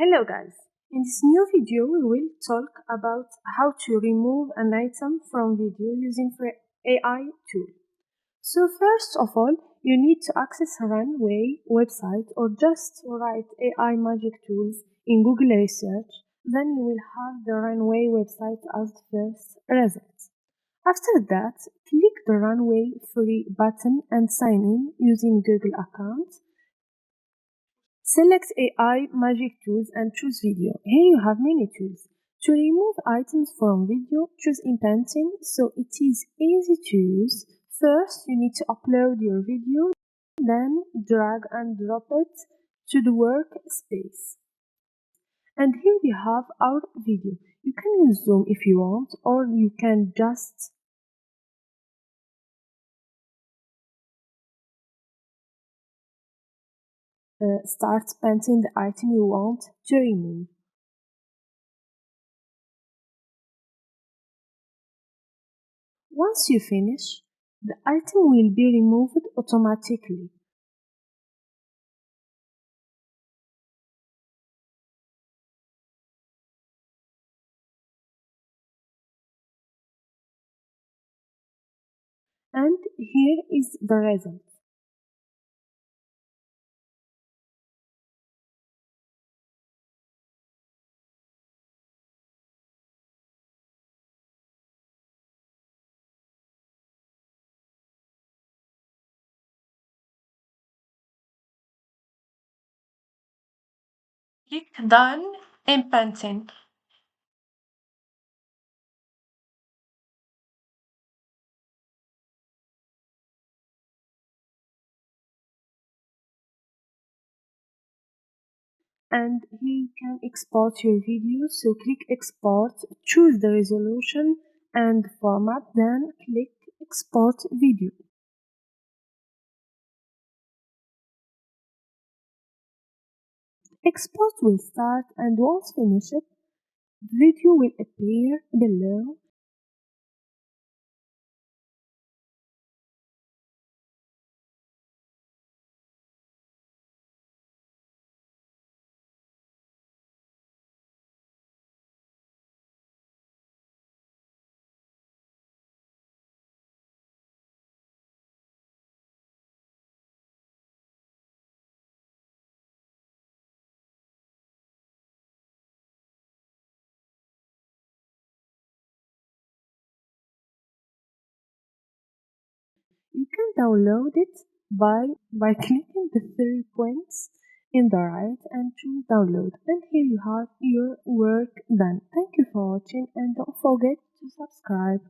Hello guys, in this new video we will talk about how to remove an item from video using free AI tool. So first of all, you need to access Runway website or just write AI magic tools in Google research, then you will have the Runway website as the first result. After that, click the Runway free button and sign in using Google account. Select AI Magic Tools and choose Video. Here you have many tools. To remove items from video, choose Inpainting so it is easy to use. First, you need to upload your video, then drag and drop it to the workspace. And here we have our video. You can use Zoom if you want, or you can just start painting the item you want to remove. Once you finish, the item will be removed automatically. And here is the result. Click Done in Painting. And here you can export your video. So click Export, choose the resolution and format, then click Export Video. Export will start, and once finished, the video will appear below. You can download it by clicking the three points in the right and choose download, and here you have your work done. Thank you for watching and don't forget to subscribe.